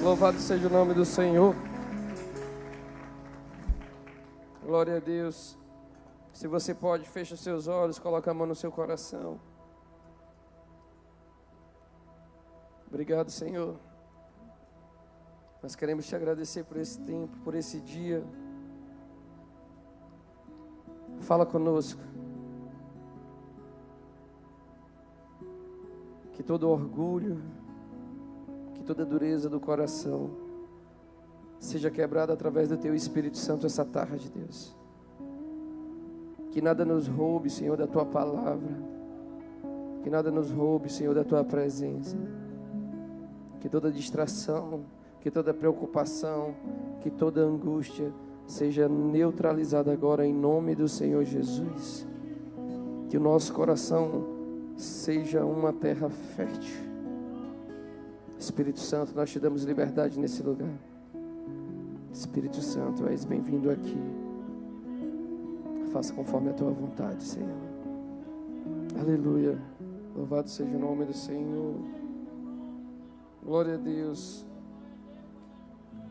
Louvado seja o nome do Senhor. Glória a Deus. Se você pode, feche os seus olhos, coloque a mão no seu coração. Obrigado, Senhor. Nós queremos te agradecer por esse tempo, por esse dia. Fala conosco. Que todo orgulho, que toda dureza do coração seja quebrada através do Teu Espírito Santo essa tarde, Deus. Que nada nos roube, Senhor, da Tua palavra. Que nada nos roube, Senhor, da Tua presença. Que toda distração, que toda preocupação, que toda angústia seja neutralizada agora em nome do Senhor Jesus. Que o nosso coração seja uma terra fértil. Espírito Santo, nós te damos liberdade nesse lugar. Espírito Santo, és bem-vindo aqui. Faça conforme a tua vontade, Senhor. Aleluia. Louvado seja o nome do Senhor. Glória a Deus.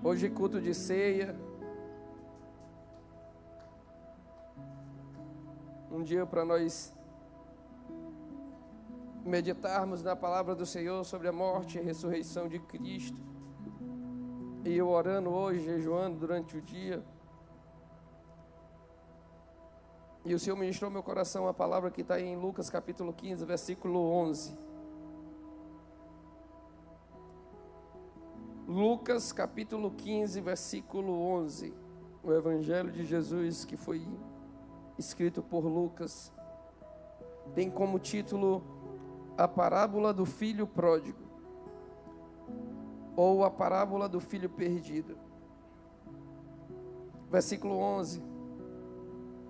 Hoje culto de ceia. Um dia para nós meditarmos na palavra do Senhor sobre a morte e a ressurreição de Cristo. E eu orando hoje, jejuando durante o dia. E o Senhor ministrou ao meu coração a palavra que está em Lucas capítulo 15, versículo 11. Lucas capítulo 15, versículo 11. O Evangelho de Jesus que foi escrito por Lucas. Tem como título a parábola do filho pródigo, ou a parábola do filho perdido. Versículo 11.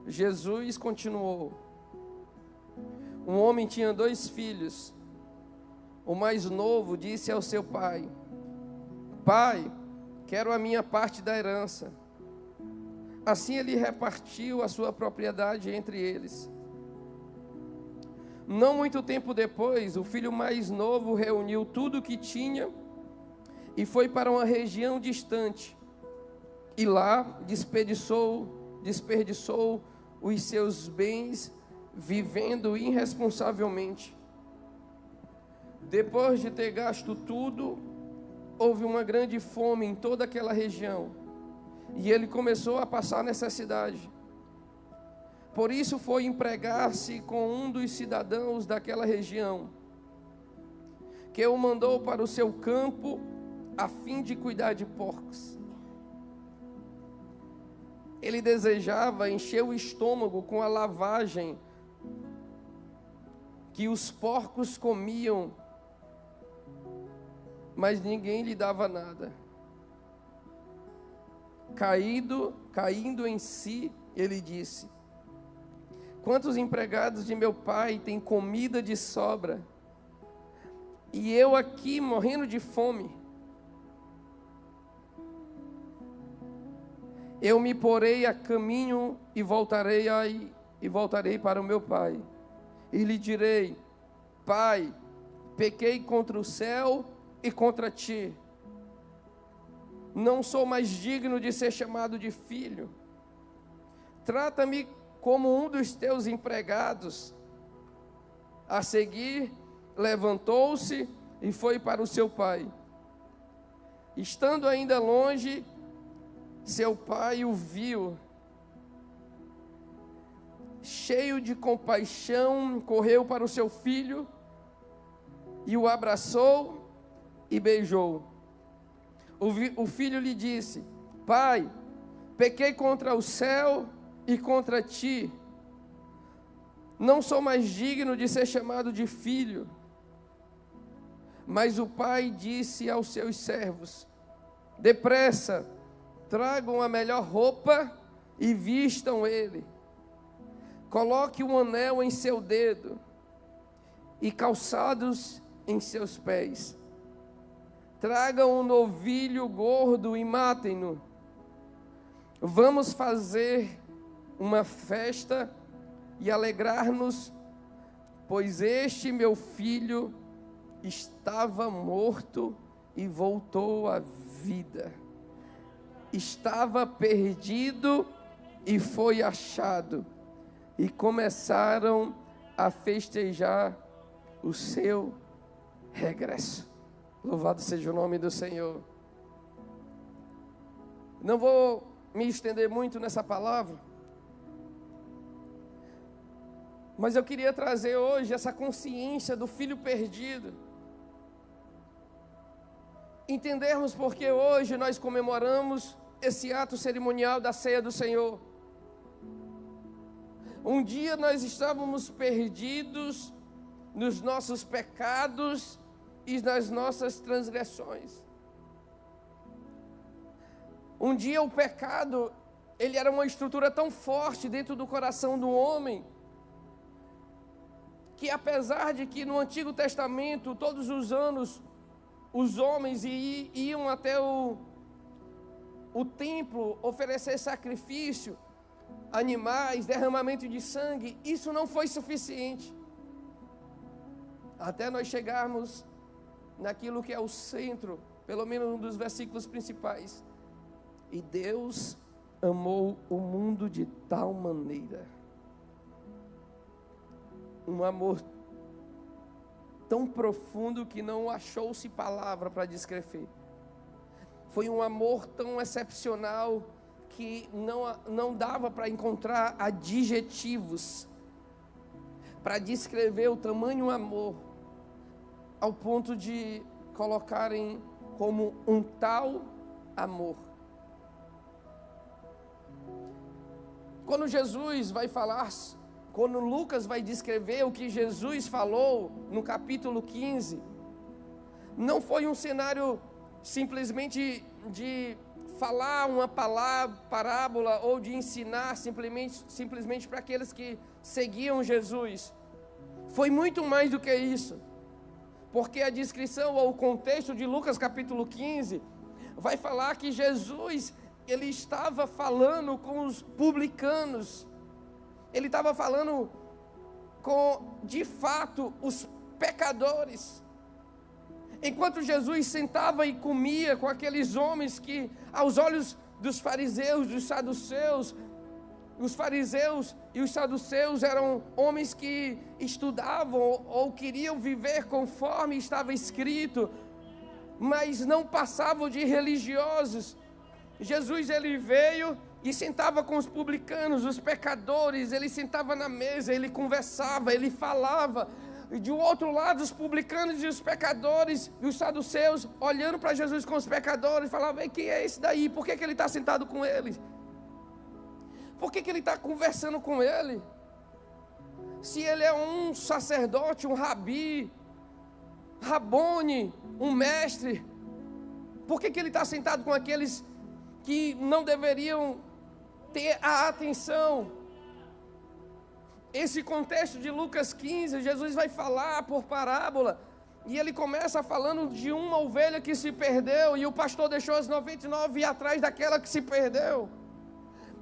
Jesus continuou: um homem tinha 2 filhos. O mais novo disse ao seu pai: Pai, quero a minha parte da herança. Assim ele repartiu a sua propriedade entre eles. Não muito tempo depois, o filho mais novo reuniu tudo o que tinha e foi para uma região distante. E lá desperdiçou os seus bens vivendo irresponsavelmente. Depois de ter gasto tudo, houve uma grande fome em toda aquela região e ele começou a passar necessidade. Por isso foi empregar-se com um dos cidadãos daquela região, que o mandou para o seu campo a fim de cuidar de porcos. Ele desejava encher o estômago com a lavagem que os porcos comiam, mas ninguém lhe dava nada. Caindo em si, ele disse: quantos empregados de meu pai têm comida de sobra, e eu aqui morrendo de fome? Eu me porei a caminho e voltarei para o meu pai, e lhe direi: Pai, pequei contra o céu e contra ti. Não sou mais digno de ser chamado de filho. Trata-me como um dos teus empregados. A seguir, levantou-se e foi para o seu pai. Estando ainda longe, seu pai o viu. Cheio de compaixão, correu para o seu filho e o abraçou e beijou. O filho lhe disse: Pai, pequei contra o céu e contra ti. Não sou mais digno de ser chamado de filho. Mas o pai disse aos seus servos: depressa, tragam a melhor roupa e vistam ele. Coloque um anel em seu dedo e calçados em seus pés. Tragam um novilho gordo e matem-no. Vamos fazer uma festa e alegrar-nos, pois este meu filho estava morto e voltou à vida. Estava perdido e foi achado. E começaram a festejar o seu regresso. Louvado seja o nome do Senhor. Não vou me estender muito nessa palavra, mas eu queria trazer hoje essa consciência do filho perdido. Entendermos porque hoje nós comemoramos esse ato cerimonial da ceia do Senhor. Um dia nós estávamos perdidos nos nossos pecados e nas nossas transgressões. Um dia o pecado, ele era uma estrutura tão forte dentro do coração do homem, que apesar de que no Antigo Testamento, todos os anos, os homens iam até o templo oferecer sacrifício, animais, derramamento de sangue, isso não foi suficiente. Até nós chegarmos naquilo que é o centro, pelo menos um dos versículos principais. E Deus amou o mundo de tal maneira, um amor tão profundo que não achou-se palavra para descrever. Foi um amor tão excepcional que não dava para encontrar adjetivos para descrever o tamanho amor, ao ponto de colocarem como um tal amor. Quando Jesus vai falar, quando Lucas vai descrever o que Jesus falou no capítulo 15, não foi um cenário simplesmente de falar uma parábola ou de ensinar simplesmente para aqueles que seguiam Jesus. Foi muito mais do que isso, porque a descrição ou o contexto de Lucas capítulo 15 vai falar que Jesus, ele estava falando com os publicanos, ele estava falando com, de fato, os pecadores. Enquanto Jesus sentava e comia com aqueles homens que, aos olhos dos fariseus, dos saduceus, os fariseus e os saduceus eram homens que estudavam ou queriam viver conforme estava escrito, mas não passavam de religiosos. Jesus, ele veio e sentava com os publicanos, os pecadores, ele sentava na mesa, ele conversava, ele falava. E de outro lado, os publicanos e os pecadores e os saduceus, olhando para Jesus com os pecadores, falavam: quem é esse daí? Por que ele está sentado com eles? Por que ele está conversando com ele? Se ele é um sacerdote, um rabi, rabone, um mestre, por que ele está sentado com aqueles que não deveriam ter a atenção? Esse contexto de Lucas 15, Jesus vai falar por parábola, e ele começa falando de uma ovelha que se perdeu, e o pastor deixou as 99 e ir atrás daquela que se perdeu.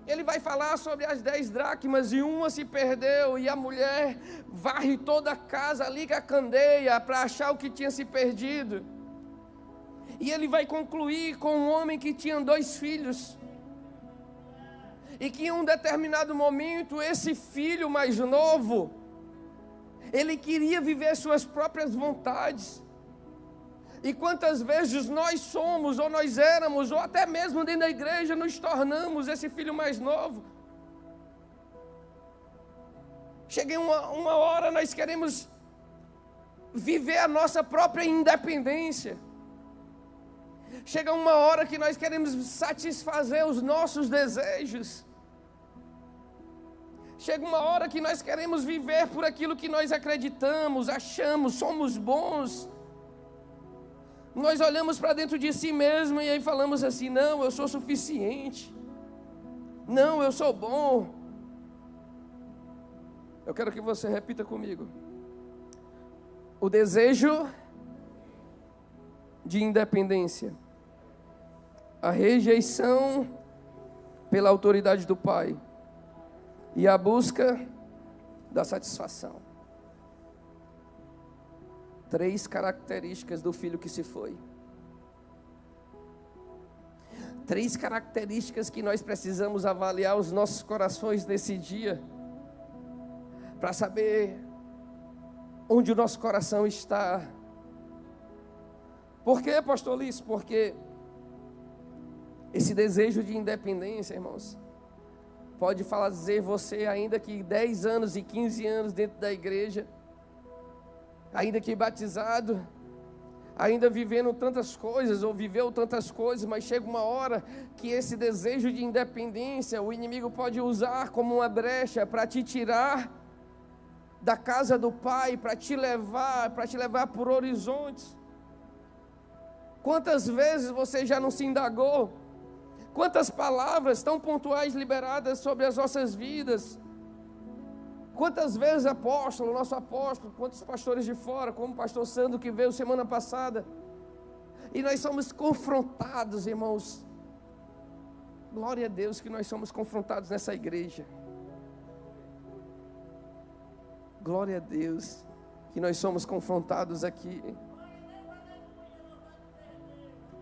Ele vai falar sobre as 10 dracmas, e uma se perdeu, e a mulher varre toda a casa, liga a candeia para achar o que tinha se perdido. E ele vai concluir com um homem que tinha 2 filhos, e que em um determinado momento, esse filho mais novo, ele queria viver suas próprias vontades. E quantas vezes nós somos, ou nós éramos, ou até mesmo dentro da igreja, nos tornamos esse filho mais novo. Chega em uma hora, nós queremos viver a nossa própria independência. Chega uma hora que nós queremos satisfazer os nossos desejos. Chega uma hora que nós queremos viver por aquilo que nós acreditamos, achamos, somos bons. Nós olhamos para dentro de si mesmo e aí falamos assim: não, eu sou suficiente. Não, eu sou bom. Eu quero que você repita comigo. O desejo de independência, a rejeição pela autoridade do pai e a busca da satisfação. 3 características do filho que se foi. 3 características que nós precisamos avaliar os nossos corações nesse dia, para saber onde o nosso coração está. Por quê, pastor Lício? Porque esse desejo de independência, irmãos, pode fazer você, ainda que 10 anos e 15 anos dentro da igreja, ainda que batizado, ainda vivendo tantas coisas, ou viveu tantas coisas, mas chega uma hora que esse desejo de independência, o inimigo pode usar como uma brecha para te tirar da casa do Pai, para te levar por horizontes. Quantas vezes você já não se indagou? Quantas palavras tão pontuais liberadas sobre as nossas vidas? Quantas vezes nosso apóstolo, quantos pastores de fora, como o pastor Sandro que veio semana passada, e nós somos confrontados, irmãos. Glória a Deus que nós somos confrontados nessa igreja. Glória a Deus que nós somos confrontados aqui.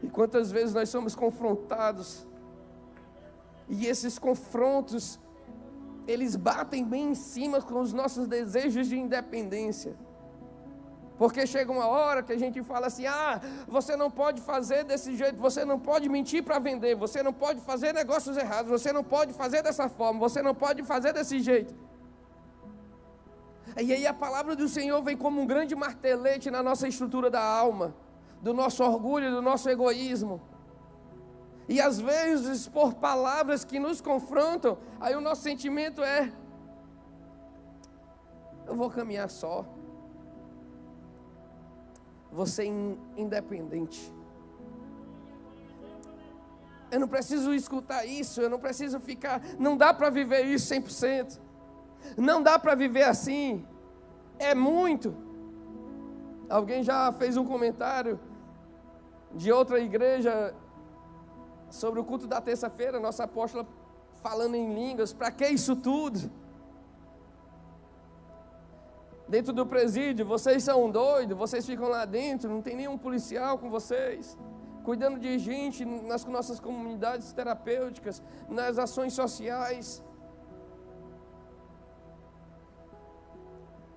E quantas vezes nós somos confrontados, e esses confrontos, eles batem bem em cima com os nossos desejos de independência. Porque chega uma hora que a gente fala assim: você não pode fazer desse jeito, você não pode mentir para vender, você não pode fazer negócios errados, você não pode fazer dessa forma, você não pode fazer desse jeito. E aí a palavra do Senhor vem como um grande martelete na nossa estrutura da alma, do nosso orgulho, do nosso egoísmo. E às vezes, por palavras que nos confrontam, aí o nosso sentimento é: eu vou caminhar só. Vou ser independente. Eu não preciso escutar isso, eu não preciso ficar. Não dá para viver isso 100%. Não dá para viver assim. É muito. Alguém já fez um comentário de outra igreja sobre o culto da terça-feira, nossa apóstola falando em línguas. Para que isso tudo? Dentro do presídio, vocês são doidos, vocês ficam lá dentro, não tem nenhum policial com vocês, cuidando de gente nas nossas comunidades terapêuticas, nas ações sociais.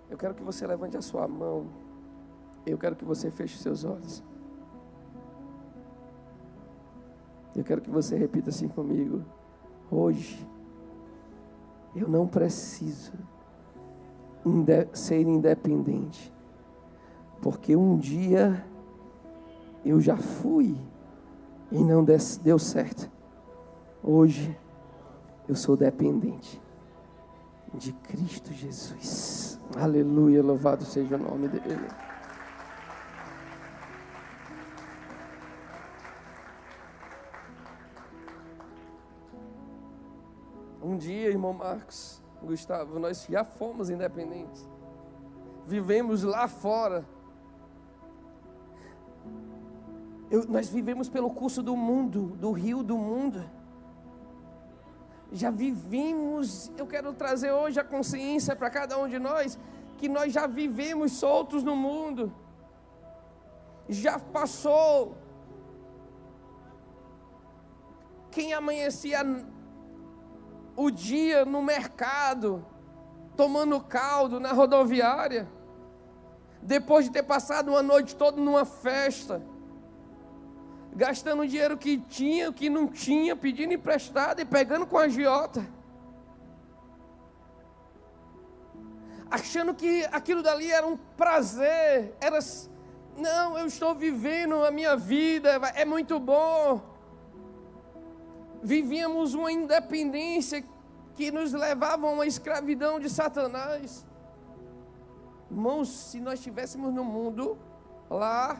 Eu quero que você levante a sua mão, eu quero que você feche seus olhos. Eu quero que você repita assim comigo: hoje, eu não preciso ser independente, porque um dia eu já fui e não deu certo. Hoje, eu sou dependente de Cristo Jesus. Aleluia, louvado seja o nome dele. Um dia, irmão Marcos, Gustavo, nós já fomos independentes. Vivemos lá fora. Nós vivemos pelo curso do mundo, do rio do mundo. Já vivemos, eu quero trazer hoje a consciência para cada um de nós, que nós já vivemos soltos no mundo. Já passou. Quem amanhecia o dia no mercado, tomando caldo na rodoviária, depois de ter passado uma noite toda numa festa, gastando o dinheiro que tinha, o que não tinha, pedindo emprestado e pegando com a agiota, achando que aquilo dali era um prazer, não, eu estou vivendo a minha vida, é muito bom. Vivíamos uma independência que nos levava a uma escravidão de Satanás. Irmãos, se nós estivéssemos no mundo, lá,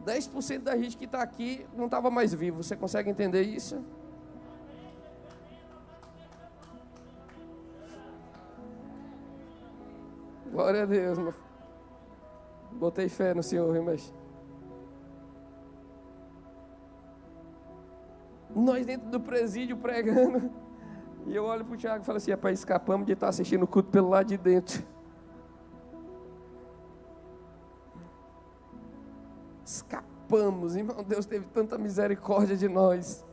10% da gente que está aqui não estava mais vivo. Você consegue entender isso? Glória a Deus, meu filho. Botei fé no Senhor, irmãos. Nós dentro do presídio pregando, e eu olho para o Tiago e falo assim: rapaz, escapamos de estar assistindo o culto pelo lado de dentro. Escapamos, irmão. Deus teve tanta misericórdia de nós.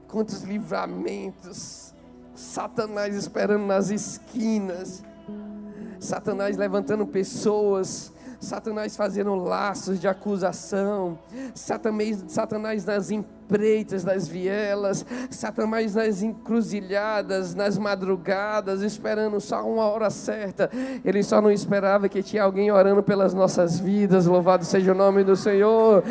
Quantos livramentos. Satanás esperando nas esquinas. Satanás levantando pessoas. Satanás fazendo laços de acusação. Satanás nas empreitas, nas vielas. Satanás nas encruzilhadas, nas madrugadas, esperando só uma hora certa. Ele só não esperava que tinha alguém orando pelas nossas vidas. Louvado seja o nome do Senhor.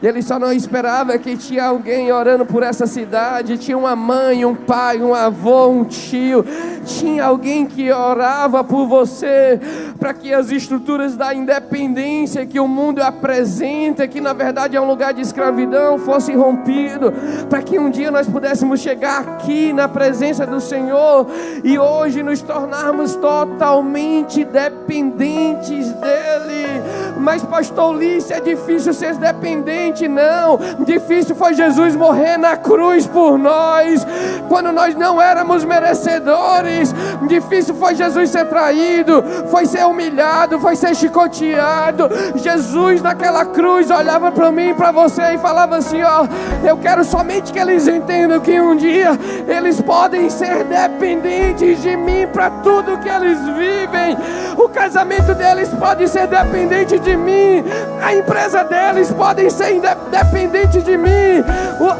Ele só não esperava que tinha alguém orando por essa cidade. Tinha uma mãe, um pai, um avô, um tio. Tinha alguém que orava por você, para que as estruturas da independência que o mundo apresenta, que na verdade é um lugar de escravidão, fossem rompido, para que um dia nós pudéssemos chegar aqui na presença do Senhor e hoje nos tornarmos totalmente dependentes dEle. Mas pastor Lício, é difícil ser dependente. Não, difícil foi Jesus morrer na cruz por nós, quando nós não éramos merecedores. Difícil foi Jesus ser traído, foi ser humilhado, foi ser chicoteado. Jesus naquela cruz olhava para mim e para você e falava assim: ó, eu quero somente que eles entendam que um dia eles podem ser dependentes de mim para tudo que eles vivem. O casamento deles pode ser dependente de mim, a empresa deles pode ser dependente de mim,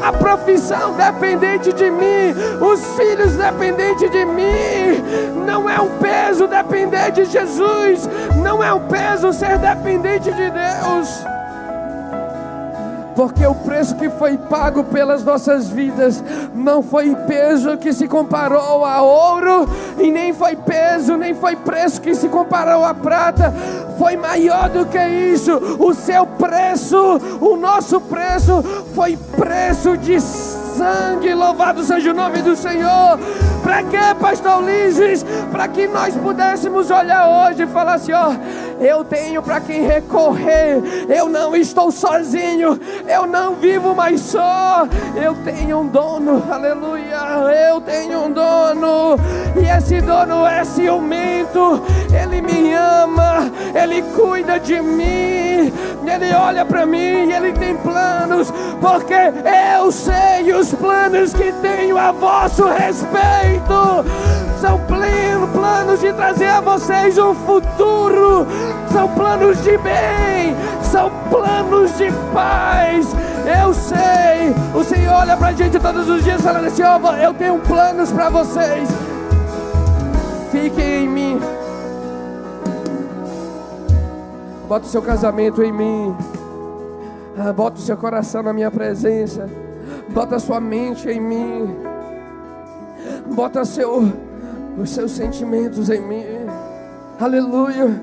a profissão dependente de mim, os filhos dependentes de mim. Não é um peso depender de Jesus, não é um peso ser dependente de Deus, porque o preço que foi pago pelas nossas vidas não foi peso que se comparou a ouro, e nem foi peso, nem foi preço que se comparou a prata. Foi maior do que isso. O seu preço, o nosso preço, foi preço de sangue. Louvado seja o nome do Senhor. Para quê, pastor Ulisses? Para que nós pudéssemos olhar hoje e falar assim: ó, eu tenho para quem recorrer, eu não estou sozinho, eu não vivo mais só, eu tenho um dono, aleluia, eu tenho um dono, e esse dono é ciumento, ele me ama, ele cuida de mim, ele olha para mim e ele tem planos, porque eu sei os planos que tenho a vosso respeito. São planos de trazer a vocês um futuro, são planos de bem, são planos de paz. Eu sei, o Senhor olha pra gente todos os dias falando assim: ó, eu tenho planos para vocês, fiquem em mim. Bota o seu casamento em mim, bota o seu coração na minha presença, bota a sua mente em mim, bota os seus sentimentos em mim. Aleluia.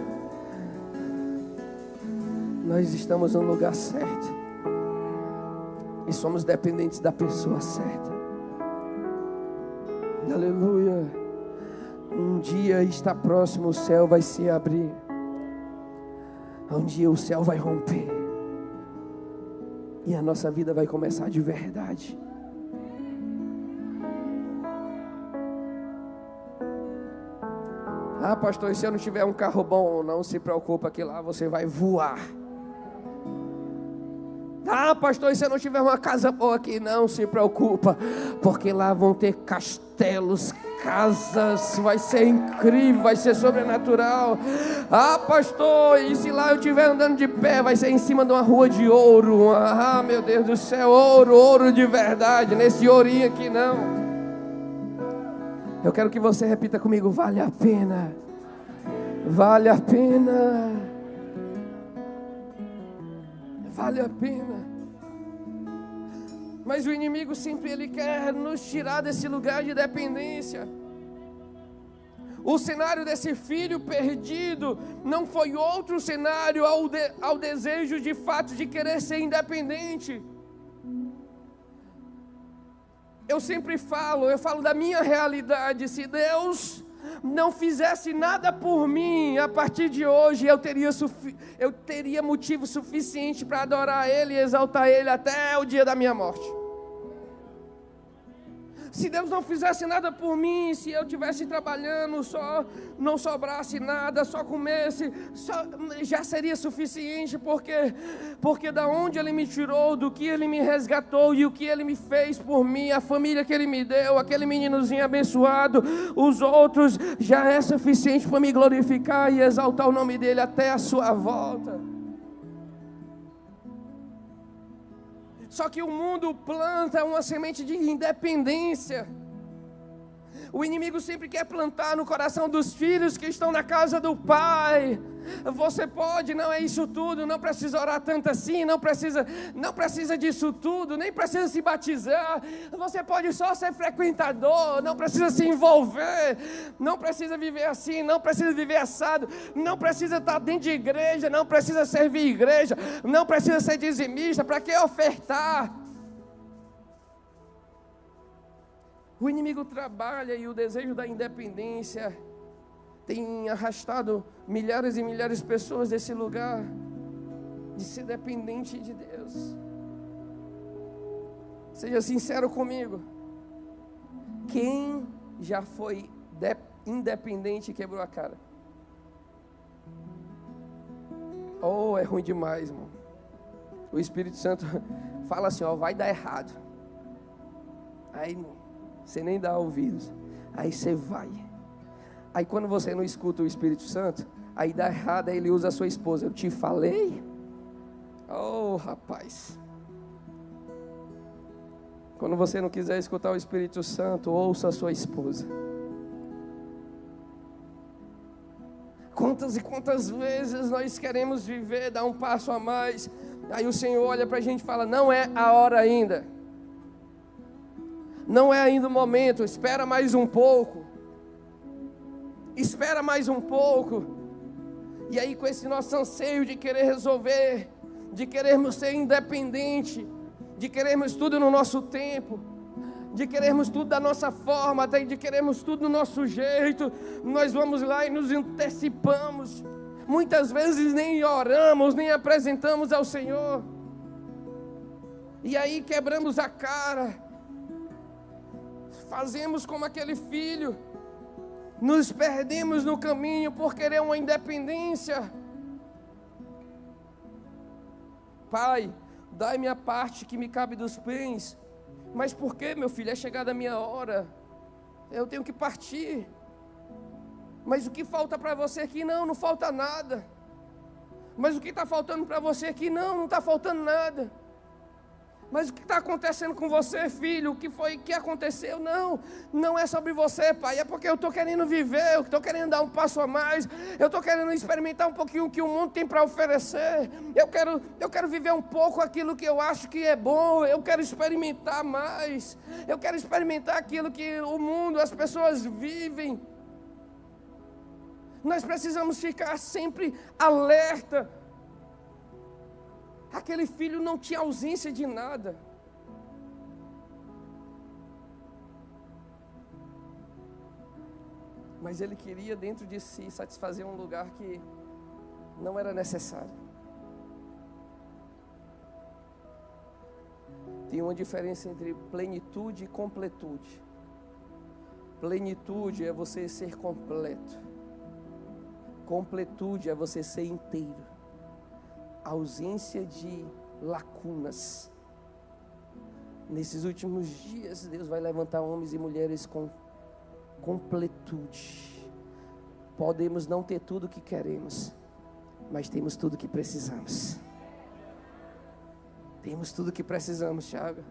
Nós estamos no lugar certo e somos dependentes da pessoa certa. Aleluia. Um dia está próximo, o céu vai se abrir. Um dia o céu vai romper e a nossa vida vai começar de verdade. Ah, pastor, e se eu não tiver um carro bom? Não se preocupa, que lá você vai voar. Ah, pastor, e se eu não tiver uma casa boa aqui? Não se preocupa, porque lá vão ter castelos, casas, vai ser incrível, vai ser sobrenatural. Ah, pastor, e se lá eu estiver andando de pé, vai ser em cima de uma rua de ouro. Ah, meu Deus do céu, ouro de verdade, nesse ourinho aqui não. Eu quero que você repita comigo: vale a pena, vale a pena, vale a pena. Mas o inimigo sempre ele quer nos tirar desse lugar de dependência. O cenário desse filho perdido não foi outro cenário ao desejo de fato de querer ser independente. Eu sempre falo, da minha realidade. Se Deus não fizesse nada por mim, a partir de hoje eu teria motivo suficiente para adorar Ele e exaltar Ele até o dia da minha morte. Se Deus não fizesse nada por mim, se eu estivesse trabalhando, não sobrasse nada, só comesse, já seria suficiente, porque da onde Ele me tirou, do que Ele me resgatou e o que Ele me fez por mim, a família que Ele me deu, aquele meninozinho abençoado, os outros, já é suficiente para me glorificar e exaltar o nome dEle até a sua volta. Só que o mundo planta uma semente de independência. O inimigo sempre quer plantar no coração dos filhos que estão na casa do pai. Você pode, não é isso tudo, não precisa orar tanto assim, não precisa disso tudo, nem precisa se batizar. Você pode só ser frequentador, não precisa se envolver, não precisa viver assim, não precisa viver assado, não precisa estar dentro de igreja, não precisa servir igreja, não precisa ser dizimista. Para que ofertar? O inimigo trabalha e o desejo da independência tem arrastado milhares e milhares de pessoas desse lugar de ser dependente de Deus. Seja sincero comigo. Quem já foi independente e quebrou a cara? Oh, é ruim demais, irmão. O Espírito Santo fala assim, ó, vai dar errado. Aí você nem dá ouvidos. Aí você vai. Aí quando você não escuta o Espírito Santo, aí dá errado, aí ele usa a sua esposa. Eu te falei? Oh, rapaz. Quando você não quiser escutar o Espírito Santo, ouça a sua esposa. Quantas e quantas vezes nós queremos viver, dar um passo a mais, aí o Senhor olha para a gente e fala, não é a hora ainda. Não é ainda o momento, espera mais um pouco. Espera mais um pouco. E aí com esse nosso anseio de querer resolver, de querermos ser independente, de querermos tudo no nosso tempo, de querermos tudo da nossa forma, até de querermos tudo do nosso jeito, nós vamos lá e nos antecipamos. Muitas vezes nem oramos, nem apresentamos ao Senhor. E aí quebramos a cara. Fazemos como aquele filho. Nos perdemos no caminho por querer uma independência. Pai, dai-me a parte que me cabe dos bens. Mas por que, meu filho? É chegada a minha hora. Eu tenho que partir. Mas o que falta para você aqui? Não falta nada. Mas o que está faltando para você aqui? Não está faltando nada. Mas o que está acontecendo com você, filho? O que foi que aconteceu? Não é sobre você, pai. É porque eu estou querendo viver, eu estou querendo dar um passo a mais. Eu estou querendo experimentar um pouquinho o que o mundo tem para oferecer. Eu quero viver um pouco aquilo que eu acho que é bom. Eu quero experimentar mais. Eu quero experimentar aquilo que o mundo, as pessoas vivem. Nós precisamos ficar sempre alerta. Aquele filho não tinha ausência de nada. Mas ele queria dentro de si satisfazer um lugar que não era necessário. Tem uma diferença entre plenitude e completude. Plenitude é você ser completo. Completude é você ser inteiro. Ausência de lacunas. Nesses últimos dias, Deus vai levantar homens e mulheres com completude. Podemos não ter tudo o que queremos, mas temos tudo o que precisamos. Temos tudo o que precisamos, Thiago.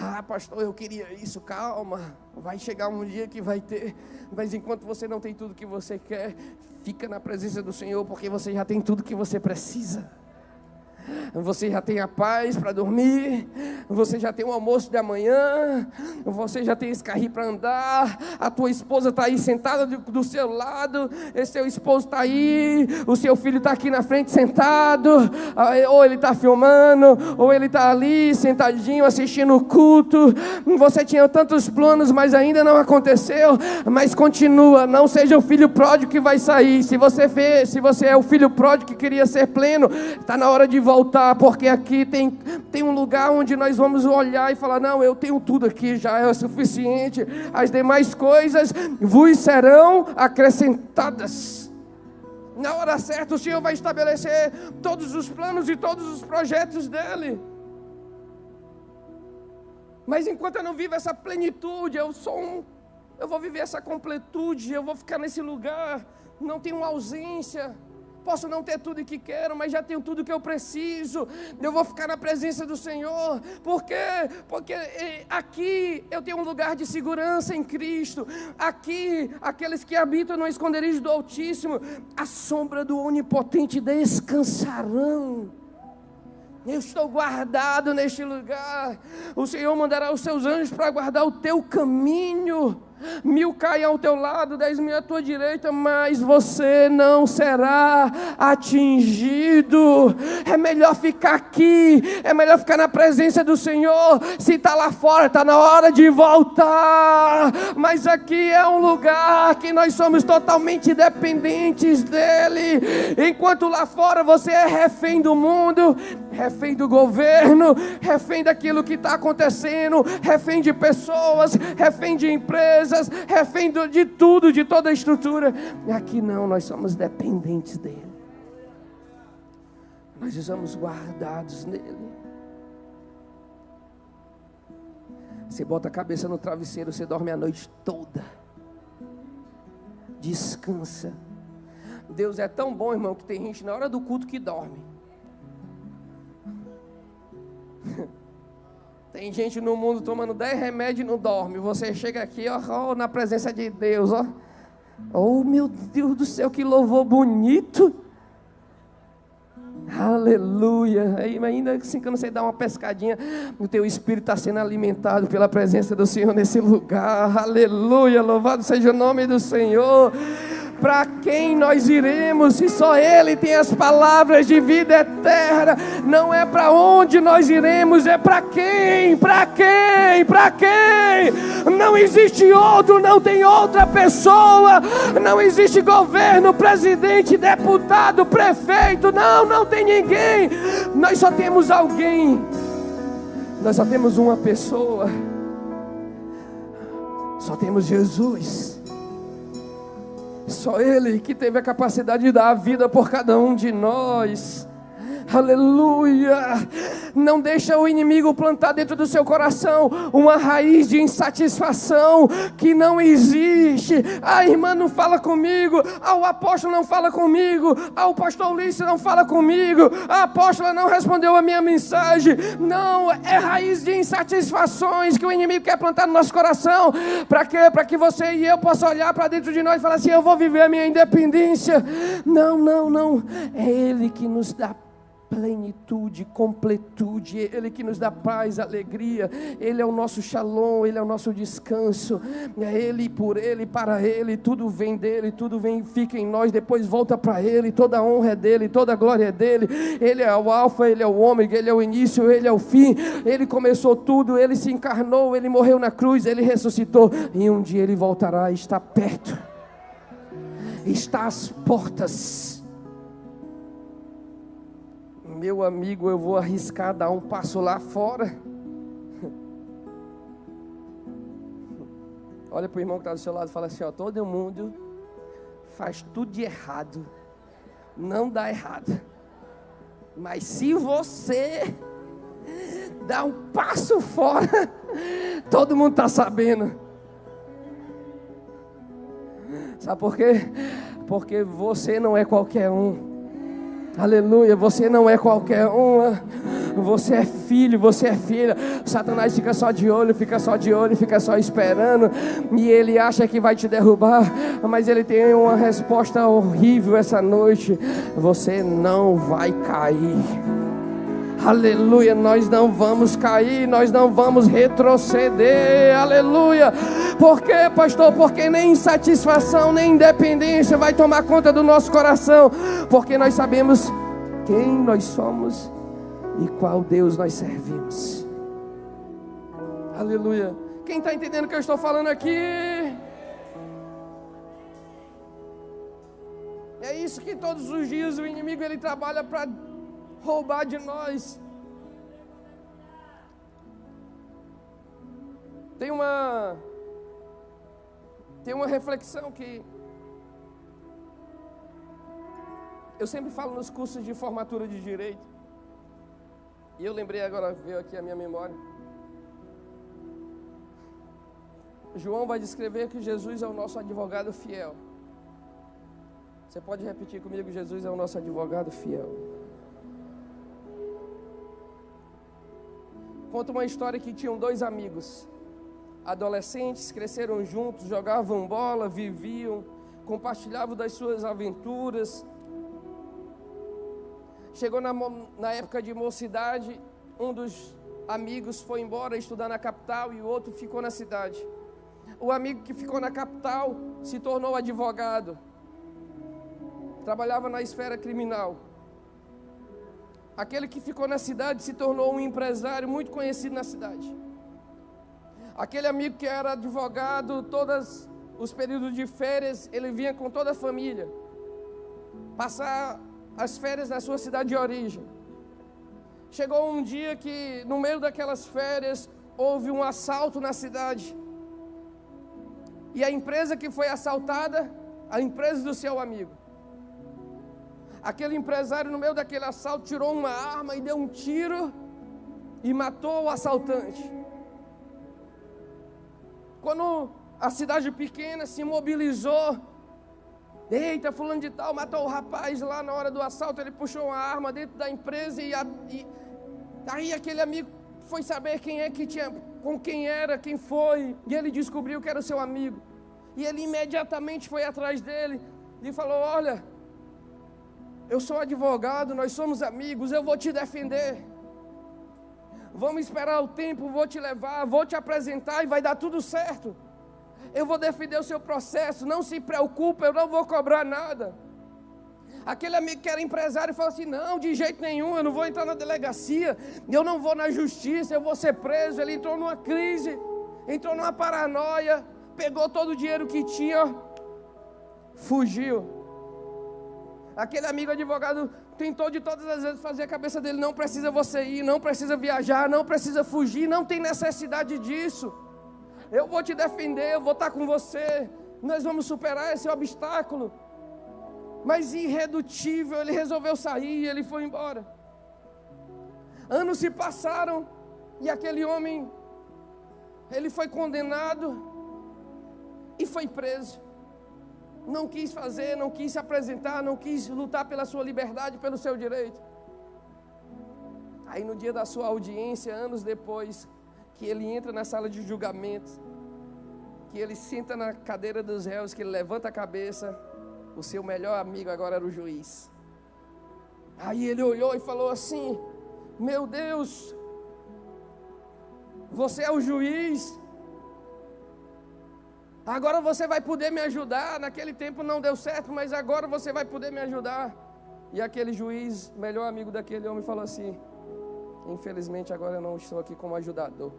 Ah, pastor, eu queria isso. Calma, vai chegar um dia que vai ter. Mas enquanto você não tem tudo o que você quer, fica na presença do Senhor, porque você já tem tudo o que você precisa. Você já tem a paz para dormir, você já tem o almoço de amanhã, você já tem esse carrinho para andar, a tua esposa está aí sentada do seu lado, esse seu esposo está aí, o seu filho está aqui na frente sentado, ou ele está filmando, ou ele está ali sentadinho assistindo o culto. Você tinha tantos planos, mas ainda não aconteceu. Mas continua, não seja o filho pródigo que vai sair. Se você é o filho pródigo que queria ser pleno, está na hora de voltar. voltar, porque aqui tem um lugar onde nós vamos olhar e falar: não, eu tenho tudo aqui, já é o suficiente, as demais coisas vos serão acrescentadas. Na hora certa o Senhor vai estabelecer todos os planos e todos os projetos dEle. Mas enquanto eu não vivo essa plenitude, eu vou viver essa completude, eu vou ficar nesse lugar, não tenho ausência. Posso não ter tudo que quero, mas já tenho tudo que eu preciso. Eu vou ficar na presença do Senhor. Por quê? Porque aqui eu tenho um lugar de segurança em Cristo. Aqui, aqueles que habitam no esconderijo do Altíssimo, à sombra do Onipotente descansarão. Eu estou guardado neste lugar. O Senhor mandará os seus anjos para guardar o teu caminho. 1000 caem ao teu lado, 10.000 à tua direita, mas você não será atingido. É melhor ficar aqui, é melhor ficar na presença do Senhor. Se está lá fora, está na hora de voltar. Mas aqui é um lugar que nós somos totalmente dependentes dEle. Enquanto lá fora você é refém do mundo, refém do governo, refém daquilo que está acontecendo, refém de pessoas, refém de empresas, refém de tudo, de toda a estrutura. Aqui não, nós somos dependentes dEle. Nós estamos guardados nele. Você bota a cabeça no travesseiro, você dorme a noite toda. Descansa. Deus é tão bom, irmão, que tem gente na hora do culto que dorme. Tem gente no mundo tomando 10 remédios e não dorme. Você chega aqui, ó, na presença de Deus, ó. Oh, meu Deus do céu, que louvor bonito. Aleluia. Ainda assim que eu não sei dar uma pescadinha, o teu espírito está sendo alimentado pela presença do Senhor nesse lugar. Aleluia, louvado seja o nome do Senhor. Para quem nós iremos, se só Ele tem as palavras de vida eterna? Não é para onde nós iremos, é para quem? Para quem? Para quem? Não existe outro, não tem outra pessoa, não existe governo, presidente, deputado, prefeito, não tem ninguém. Nós só temos alguém, nós só temos uma pessoa, só temos Jesus. Só Ele que teve a capacidade de dar a vida por cada um de nós. Aleluia. Não deixa o inimigo plantar dentro do seu coração uma raiz de insatisfação que não existe. A irmã não fala comigo, o apóstolo não fala comigo, o pastor Ulisses não fala comigo, a apóstola não respondeu a minha mensagem. Não, é raiz de insatisfações que o inimigo quer plantar no nosso coração. Para quê? Para que você e eu possam olhar para dentro de nós e falar assim: eu vou viver a minha independência. Não, é Ele que nos dá plenitude, completude, Ele que nos dá paz, alegria. Ele é o nosso shalom, Ele é o nosso descanso. É Ele, por Ele, para Ele, tudo vem dEle, tudo vem, fica em nós, depois volta para Ele, toda a honra é dEle, toda a glória é dEle. Ele é o alfa, Ele é o ômega, Ele é o início, Ele é o fim. Ele começou tudo, Ele se encarnou, Ele morreu na cruz, Ele ressuscitou, e um dia Ele voltará, está perto, está às portas. Meu amigo, eu vou arriscar dar um passo lá fora. Olha para o irmão que está do seu lado e fala assim: ó, todo mundo faz tudo de errado, não dá errado, mas se você dá um passo fora, todo mundo está sabendo. Sabe por quê? Porque você não é qualquer um. Aleluia, você não é qualquer um. Você é filho, você é filha. Satanás fica só de olho, fica só esperando, e ele acha que vai te derrubar, mas ele tem uma resposta horrível essa noite: você não vai cair. Aleluia, nós não vamos cair, nós não vamos retroceder. Aleluia. Por quê, pastor? Porque nem insatisfação, nem independência vai tomar conta do nosso coração, porque nós sabemos quem nós somos e qual Deus nós servimos. Aleluia. Quem está entendendo o que eu estou falando aqui? É isso que todos os dias o inimigo ele trabalha para roubar de nós. Tem uma reflexão que eu sempre falo nos cursos de formatura de direito. E eu lembrei agora, veio aqui a minha memória. João vai descrever que Jesus é o nosso advogado fiel. Você pode repetir comigo? Jesus é o nosso advogado fiel. Conta uma história que tinham 2 amigos, adolescentes, cresceram juntos, jogavam bola, viviam, compartilhavam das suas aventuras. Chegou na época de mocidade, um dos amigos foi embora estudar na capital e o outro ficou na cidade. O amigo que ficou na capital se tornou advogado, trabalhava na esfera criminal. Aquele que ficou na cidade se tornou um empresário muito conhecido na cidade. Aquele amigo que era advogado, todos os períodos de férias, ele vinha com toda a família passar as férias na sua cidade de origem. Chegou um dia que, no meio daquelas férias, houve um assalto na cidade. E a empresa que foi assaltada, a empresa do seu amigo. Aquele empresário, no meio daquele assalto, tirou uma arma e deu um tiro e matou o assaltante. Quando a cidade pequena se mobilizou, eita, fulano de tal matou o rapaz lá na hora do assalto, ele puxou uma arma dentro da empresa e aí aquele amigo foi saber quem é que tinha, com quem era, quem foi, e ele descobriu que era o seu amigo. E ele imediatamente foi atrás dele e falou: olha, eu sou advogado, nós somos amigos, eu vou te defender. Vamos esperar o tempo, vou te levar, vou te apresentar e vai dar tudo certo. Eu vou defender o seu processo, não se preocupe, eu não vou cobrar nada. Aquele amigo que era empresário falou assim: não, de jeito nenhum, eu não vou entrar na delegacia, eu não vou na justiça, eu vou ser preso. Ele entrou numa crise, entrou numa paranoia, pegou todo o dinheiro que tinha, fugiu. Aquele amigo advogado tentou de todas as vezes fazer a cabeça dele: não precisa você ir, não precisa viajar, não precisa fugir, não tem necessidade disso. Eu vou te defender, eu vou estar com você, nós vamos superar esse obstáculo. Mas irredutível, ele resolveu sair e ele foi embora. Anos se passaram e aquele homem, ele foi condenado e foi preso. Não quis fazer, não quis se apresentar, não quis lutar pela sua liberdade, pelo seu direito. Aí no dia da sua audiência, anos depois, que ele entra na sala de julgamento, que ele senta na cadeira dos réus, que ele levanta a cabeça, o seu melhor amigo agora era o juiz. Aí ele olhou e falou assim: meu Deus, você é o juiz, agora você vai poder me ajudar. Naquele tempo não deu certo, mas agora você vai poder me ajudar. E aquele juiz, melhor amigo daquele homem, falou assim: infelizmente agora eu não estou aqui como ajudador.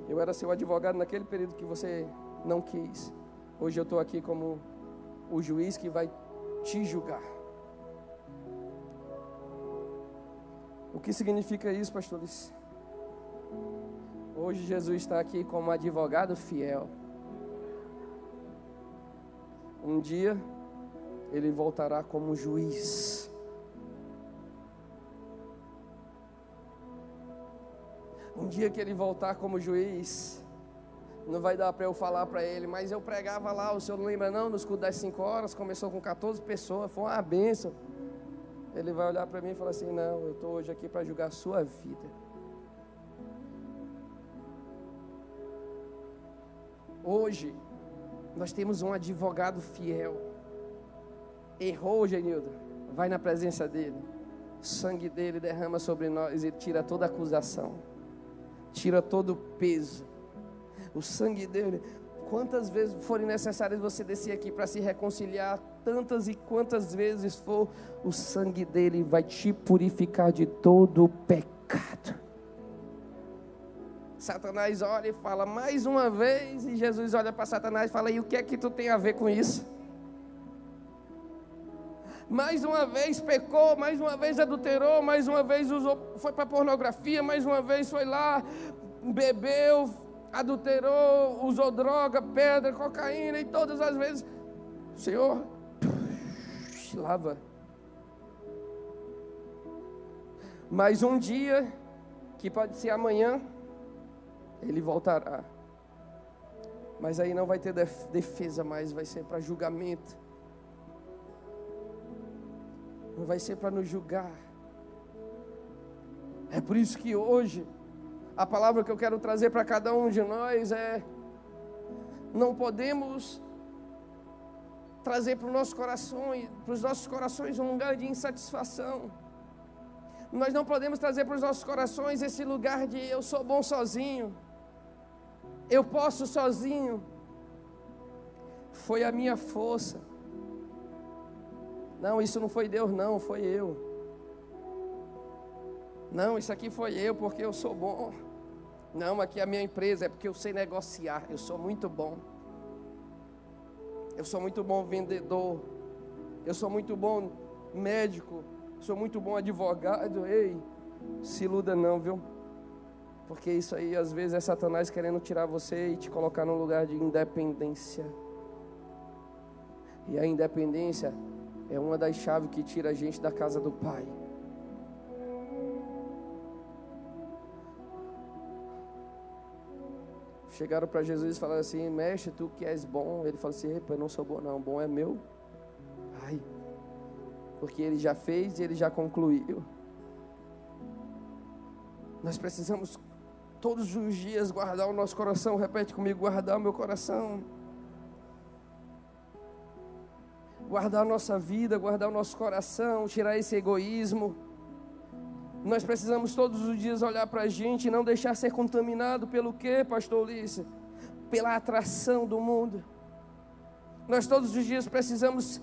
Eu era seu advogado naquele período que você não quis. Hoje eu estou aqui como o juiz que vai te julgar. O que significa isso, pastores? Hoje Jesus está aqui como advogado fiel. Um dia Ele voltará como juiz. Um dia que Ele voltar como juiz, não vai dar para eu falar para Ele: mas eu pregava lá, o senhor não lembra não, nos cultos das 5 horas, começou com 14 pessoas, foi uma bênção. Ele vai olhar para mim e falar assim: não, eu estou hoje aqui para julgar a sua vida. Hoje, nós temos um advogado fiel. Errou, Genildo, vai na presença dele, o sangue dele derrama sobre nós e tira toda acusação, tira todo o peso. O sangue dele, quantas vezes forem necessárias você descer aqui para se reconciliar, tantas e quantas vezes for, o sangue dele vai te purificar de todo o pecado. Satanás olha e fala mais uma vez, e Jesus olha para Satanás e fala: e o que é que tu tem a ver com isso? mais uma vez pecou, mais uma vez adulterou, mais uma vez foi para pornografia, mais uma vez foi lá, bebeu, adulterou, usou droga, pedra, cocaína, e todas as vezes, Senhor, lava. Mas um dia, que pode ser amanhã, ele voltará. Mas aí não vai ter defesa mais, vai ser para julgamento. Não vai ser para nos julgar. É por isso que hoje, a palavra que eu quero trazer para cada um de nós é: não podemos trazer para os nossos corações um lugar de insatisfação. Nós não podemos trazer para os nossos corações esse lugar de eu sou bom sozinho, eu posso sozinho, foi a minha força. Não, isso não foi Deus não, foi eu. Não, isso aqui foi eu porque eu sou bom. Não, aqui é a minha empresa, é porque eu sei negociar, eu sou muito bom. Eu sou muito bom vendedor, eu sou muito bom médico, sou muito bom advogado. Ei, se iluda não, viu? Porque isso aí às vezes é Satanás querendo tirar você e te colocar num lugar de independência. E a independência é uma das chaves que tira a gente da casa do Pai. Chegaram para Jesus e falaram assim: mestre, tu que és bom. Ele falou assim: epa, eu não sou bom não, bom é meu Pai. Porque Ele já fez e Ele já concluiu. Nós precisamos todos os dias guardar o nosso coração. Repete comigo: guardar o meu coração. Guardar a nossa vida, guardar o nosso coração, tirar esse egoísmo. Nós precisamos todos os dias olhar para a gente e não deixar ser contaminado pelo quê, pastor Ulisses? Pela atração do mundo. Nós todos os dias precisamos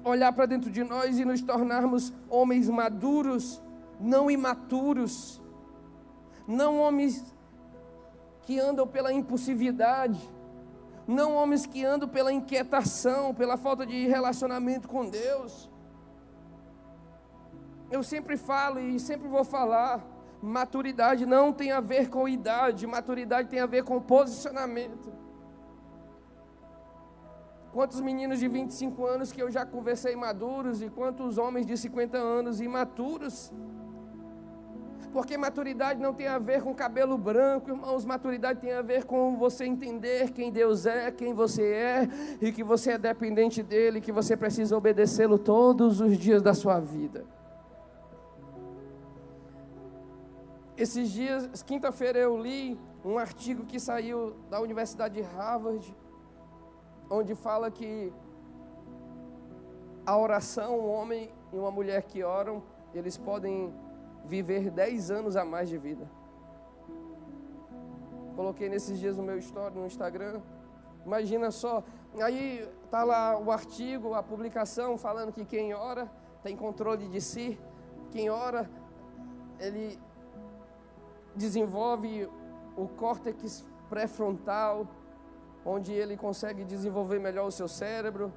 olhar para dentro de nós e nos tornarmos homens maduros, não imaturos. Não homens que andam pela impulsividade, não homens que andam pela inquietação, pela falta de relacionamento com Deus. Eu sempre falo e sempre vou falar: maturidade não tem a ver com idade, maturidade tem a ver com posicionamento. Quantos meninos de 25 anos que eu já conversei maduros e quantos homens de 50 anos imaturos? Porque maturidade não tem a ver com cabelo branco, irmãos. Maturidade tem a ver com você entender quem Deus é, quem você é, e que você é dependente dEle, que você precisa obedecê-lo todos os dias da sua vida. Esses dias, quinta-feira, eu li um artigo que saiu da Universidade de Harvard, onde fala que a oração, um homem e uma mulher que oram, eles podem viver 10 anos a mais de vida. Coloquei nesses dias no meu story, no Instagram. Imagina só, aí está lá o artigo, a publicação, falando que quem ora tem controle de si. Quem ora, ele desenvolve o córtex pré-frontal, onde ele consegue desenvolver melhor o seu cérebro.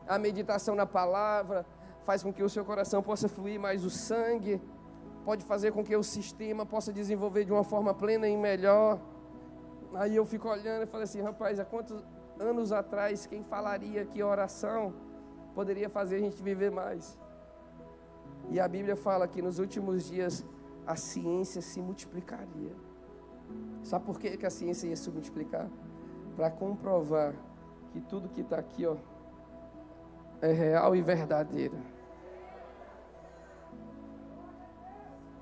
A meditação na palavra faz com que o seu coração possa fluir mais o sangue, pode fazer com que o sistema possa desenvolver de uma forma plena e melhor. Aí eu fico olhando e falei assim: rapaz, há quantos anos atrás quem falaria que oração poderia fazer a gente viver mais? E a Bíblia fala que nos últimos dias a ciência se multiplicaria. Sabe por que a ciência ia se multiplicar? Para comprovar que tudo que está aqui, ó, é real e verdadeiro.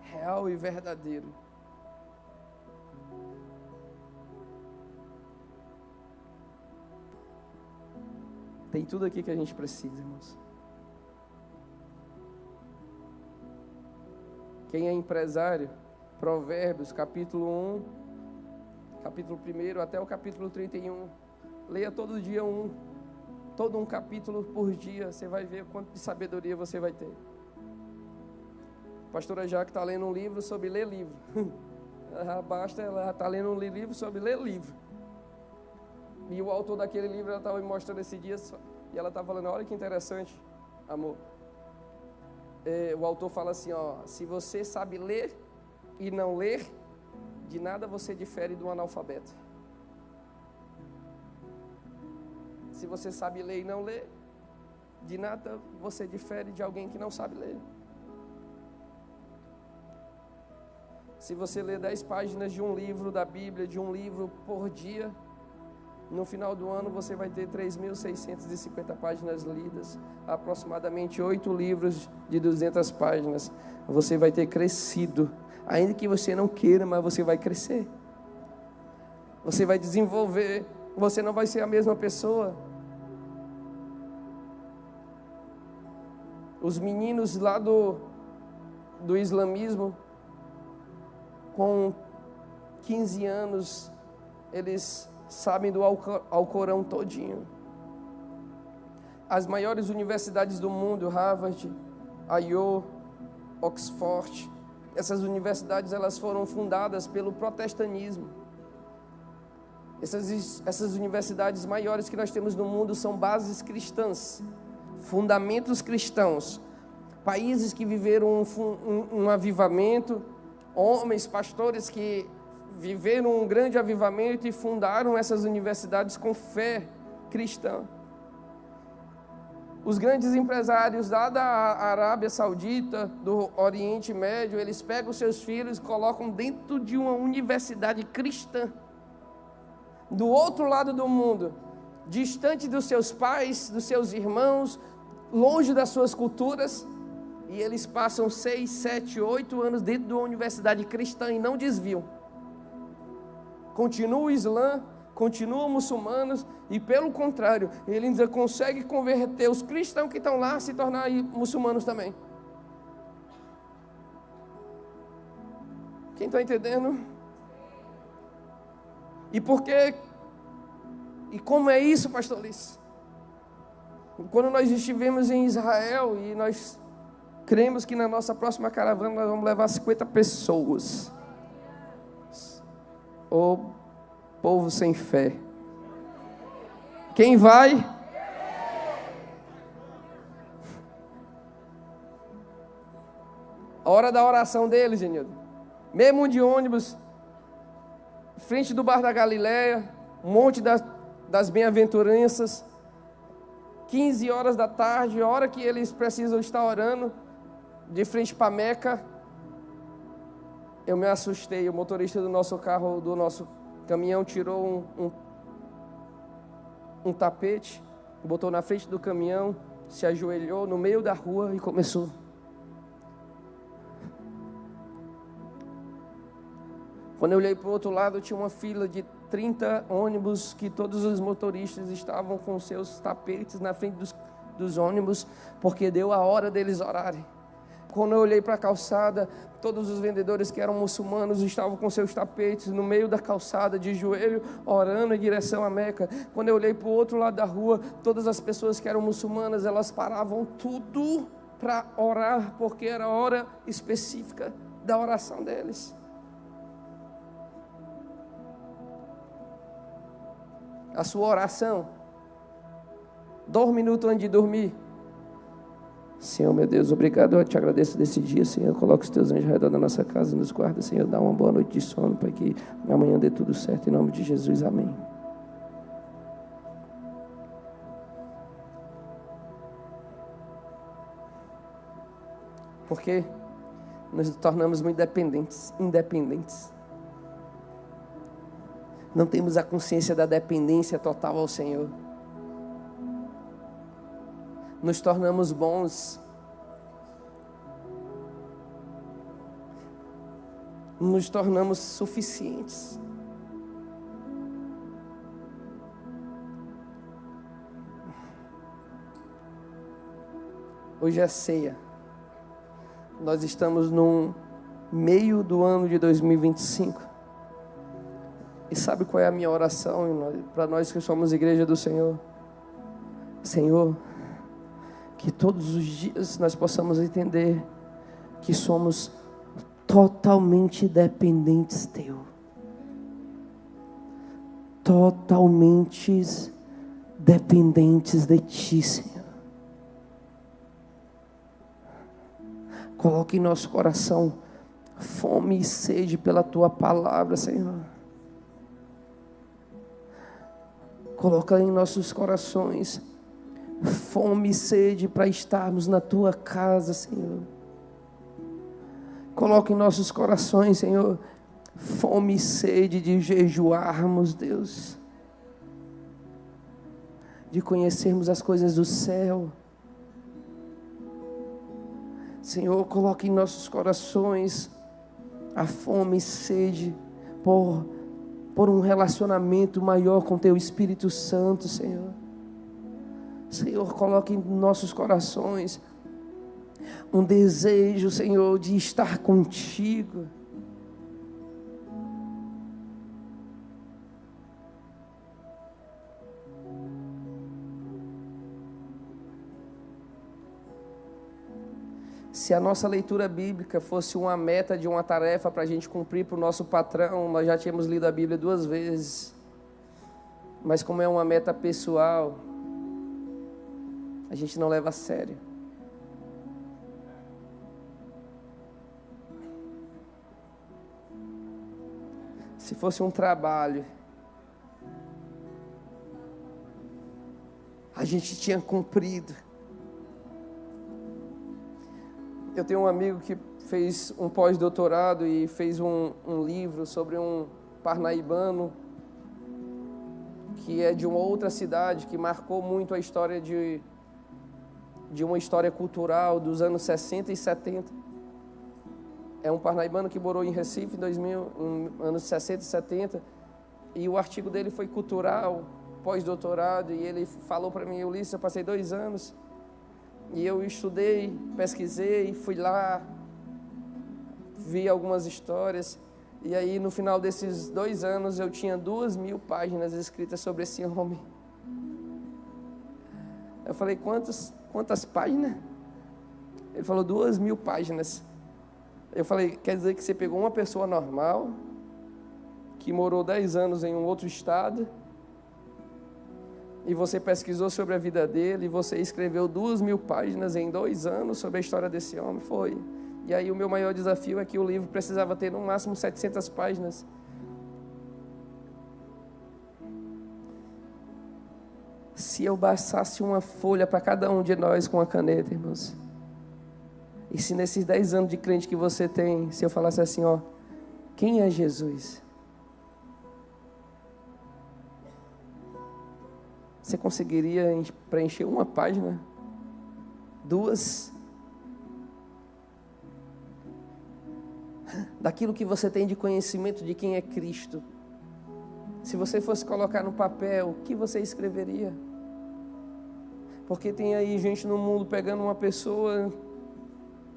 Real e verdadeiro. Tem tudo aqui que a gente precisa, irmãos. Quem é empresário, Provérbios, capítulo 1, capítulo 1 até o capítulo 31. Leia todo dia todo um capítulo por dia. Você vai ver quanto de sabedoria você vai ter. A pastora Jaque está lendo um livro sobre ler livro. Ela está lendo um livro sobre ler livro. E o autor daquele livro, ela estava me mostrando esse dia, e ela estava falando: olha que interessante, amor. o autor fala assim, se você sabe ler e não ler, de nada você difere do analfabeto. Se você sabe ler e não ler, de nada você difere de alguém que não sabe ler. Se você ler 10 páginas de um livro da Bíblia, de um livro por dia, no final do ano você vai ter 3.650 páginas lidas, aproximadamente 8 livros de 200 páginas. Você vai ter crescido, ainda que você não queira, mas você vai crescer. Você vai desenvolver, você não vai ser a mesma pessoa. Os meninos lá do islamismo, com 15 anos, eles sabem do Alcorão todinho. As maiores universidades do mundo, Harvard, IO, Oxford, essas universidades elas foram fundadas pelo protestantismo. Essas universidades maiores que nós temos no mundo são bases cristãs, fundamentos cristãos, países que viveram um avivamento, homens, pastores que viveram um grande avivamento e fundaram essas universidades com fé cristã. Os grandes empresários lá da Arábia Saudita, do Oriente Médio, eles pegam os seus filhos e colocam dentro de uma universidade cristã, do outro lado do mundo, distante dos seus pais, dos seus irmãos, longe das suas culturas, e eles passam 6, 7, 8 anos dentro de uma universidade cristã e não desviam. Continua o Islã, continuam muçulmanos, e pelo contrário, ele ainda consegue converter os cristãos que estão lá a se tornar muçulmanos também. Quem está entendendo? E por quê? E como é isso, pastor Liz? Quando nós estivemos em Israel e nós cremos que na nossa próxima caravana nós vamos levar 50 pessoas. Ô povo sem fé. Quem vai? A hora da oração deles, Genildo. Mesmo de ônibus, frente do Bar da Galileia, Monte das Bem-aventuranças, 15 horas da tarde, a hora que eles precisam estar orando, de frente para Meca. Eu me assustei, o motorista do nosso carro, do nosso caminhão, tirou um tapete, botou na frente do caminhão, se ajoelhou no meio da rua e começou. Quando eu olhei para o outro lado, tinha uma fila de 30 ônibus, que todos os motoristas estavam com seus tapetes na frente dos ônibus, porque deu a hora deles orarem. Quando eu olhei para a calçada, todos os vendedores que eram muçulmanos estavam com seus tapetes no meio da calçada, de joelho, orando em direção a Meca. Quando eu olhei para o outro lado da rua, todas as pessoas que eram muçulmanas, elas paravam tudo para orar, porque era a hora específica da oração deles. A sua oração, 2 minutos antes de dormir: Senhor, meu Deus, obrigado, eu te agradeço desse dia, Senhor. Coloca os teus anjos ao redor da nossa casa, nos guarda, Senhor. Dá uma boa noite de sono, para que amanhã dê tudo certo, em nome de Jesus, amém. Porque nós nos tornamos muito independentes. Não temos a consciência da dependência total ao Senhor. Nos tornamos bons. Nos tornamos suficientes. Hoje é ceia. Nós estamos no meio do ano de 2025. E sabe qual é a minha oração para nós que somos igreja do Senhor? Senhor, que todos os dias nós possamos entender que somos totalmente dependentes teu. Totalmente dependentes de ti, Senhor. Coloque em nosso coração fome e sede pela Tua palavra, Senhor. Coloca em nossos corações fome e sede para estarmos na Tua casa, Senhor. Coloca em nossos corações, Senhor, fome e sede de jejuarmos, Deus. De conhecermos as coisas do céu. Senhor, coloque em nossos corações a fome e sede por um relacionamento maior com Teu Espírito Santo, Senhor. Senhor, coloque em nossos corações um desejo, Senhor, de estar contigo. Se a nossa leitura bíblica fosse uma meta de uma tarefa para a gente cumprir para o nosso patrão, nós já tínhamos lido a Bíblia 2 vezes. Mas como é uma meta pessoal, a gente não leva a sério. Se fosse um trabalho, a gente tinha cumprido. Eu tenho um amigo que fez um pós-doutorado e fez um livro sobre um parnaibano que é de uma outra cidade, que marcou muito a história de uma história cultural dos anos 60 e 70. É um parnaibano que morou em Recife em anos 60 e 70, e o artigo dele foi cultural, pós-doutorado, e ele falou para mim: Ulisses, eu passei 2 anos, e eu estudei, pesquisei, fui lá, vi algumas histórias, e aí no final desses 2 anos eu tinha 2.000 páginas escritas sobre esse homem. Eu falei: quantas páginas? Ele falou: 2.000 páginas. Eu falei: quer dizer que você pegou uma pessoa normal, que morou 10 anos em um outro estado, e você pesquisou sobre a vida dele, e você escreveu 2.000 páginas em 2 anos sobre a história desse homem? Foi. E aí o meu maior desafio é que o livro precisava ter no máximo 700 páginas. Se eu bastasse uma folha para cada um de nós com a caneta, irmãos. E se nesses 10 anos de crente que você tem, se eu falasse assim, ó, quem é Jesus? Você conseguiria preencher uma página? 2? Daquilo que você tem de conhecimento de quem é Cristo. Se você fosse colocar no papel, o que você escreveria? Porque tem aí gente no mundo pegando uma pessoa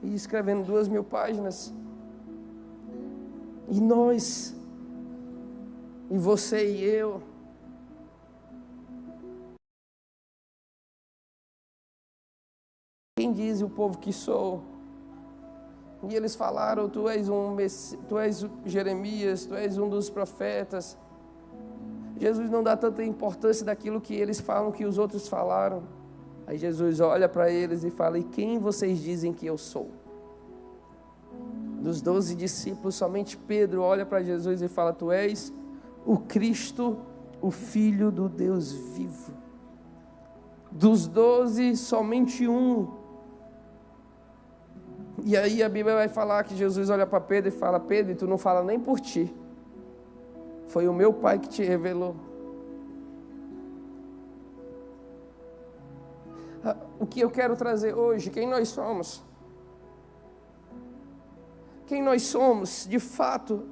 e escrevendo 2.000 páginas. E nós, e você e eu, quem diz o povo que sou? E eles falaram: tu és Jeremias, tu és um dos profetas. Jesus não dá tanta importância daquilo que eles falam, que os outros falaram. Aí Jesus olha para eles e fala: e quem vocês dizem que eu sou? Dos 12 discípulos, somente Pedro olha para Jesus e fala: tu és o Cristo, o Filho do Deus vivo. Dos 12, somente um. E aí a Bíblia vai falar que Jesus olha para Pedro e fala: Pedro, tu não fala nem por ti. Foi o meu Pai que te revelou. O que eu quero trazer hoje, quem nós somos? Quem nós somos, de fato.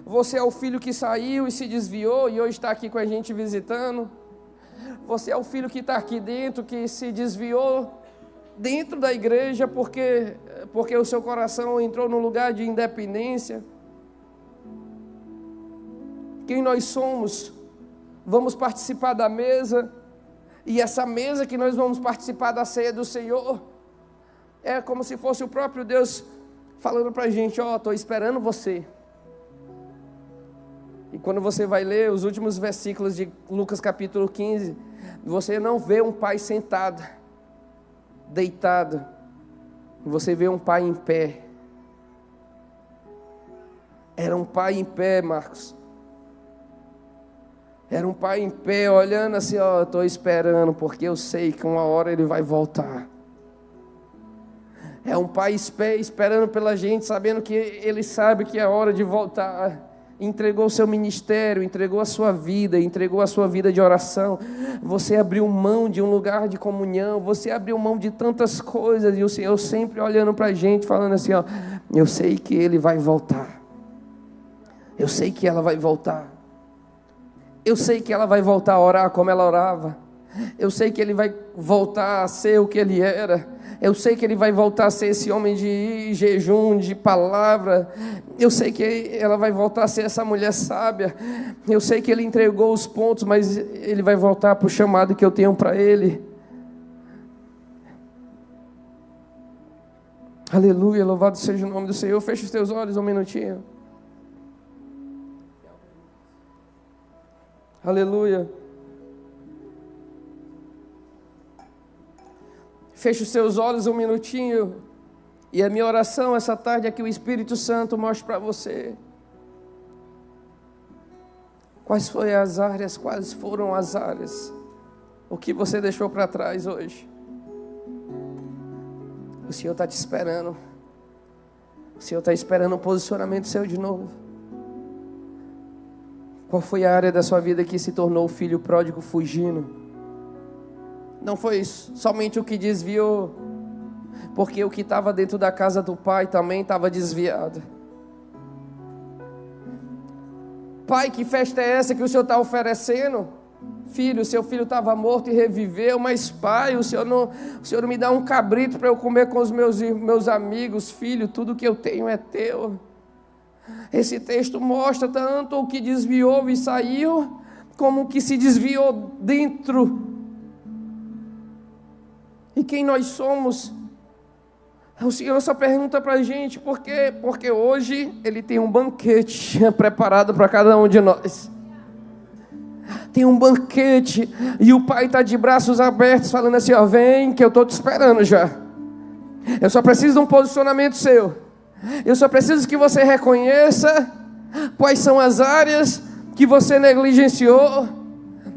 Você é o filho que saiu e se desviou e hoje está aqui com a gente visitando. Você é o filho que está aqui dentro, que se desviou dentro da igreja porque o seu coração entrou num lugar de independência. Quem nós somos? Vamos participar da mesa, e essa mesa que nós vamos participar da ceia do Senhor é como se fosse o próprio Deus falando para a gente: ó, estou esperando você. E quando você vai ler os últimos versículos de Lucas capítulo 15, você não vê um pai sentado, deitado, Você vê um pai em pé. Era um pai em pé, Marcos. Era um pai em pé, olhando assim, ó, estou esperando, porque eu sei que uma hora ele vai voltar. É um pai em pé, esperando pela gente, sabendo que ele sabe que é hora de voltar. Entregou o seu ministério, entregou a sua vida de oração. Você abriu mão de um lugar de comunhão, você abriu mão de tantas coisas, e o Senhor sempre olhando para a gente, falando assim, ó, eu sei que ele vai voltar. Eu sei que ela vai voltar. Eu sei que ela vai voltar a orar como ela orava. Eu sei que ele vai voltar a ser o que ele era. Eu sei que ele vai voltar a ser esse homem de jejum, de palavra. Eu sei que ela vai voltar a ser essa mulher sábia. Eu sei que ele entregou os pontos, mas ele vai voltar para o chamado que eu tenho para ele. Aleluia, louvado seja o nome do Senhor. Feche os teus olhos um minutinho. Aleluia. Feche os seus olhos um minutinho. E a minha oração essa tarde é que o Espírito Santo mostre para você quais foram as áreas, o que você deixou para trás hoje. O Senhor está te esperando. O Senhor está esperando um posicionamento seu de novo. Qual foi a área da sua vida que se tornou o filho pródigo fugindo? Não foi somente o que desviou, porque o que estava dentro da casa do pai também estava desviado. Pai, que festa é essa que o Senhor está oferecendo? Filho, seu filho estava morto e reviveu, mas pai, o Senhor não me dá um cabrito para eu comer com os meus amigos. Filho, tudo que eu tenho é teu. Esse texto mostra tanto o que desviou e saiu, como o que se desviou dentro. E quem nós somos? O Senhor só pergunta para a gente por quê? Porque hoje Ele tem um banquete preparado para cada um de nós. Tem um banquete, e o Pai está de braços abertos, falando assim, ó, vem que eu estou te esperando já. Eu só preciso de um posicionamento seu. Eu só preciso que você reconheça quais são as áreas que você negligenciou.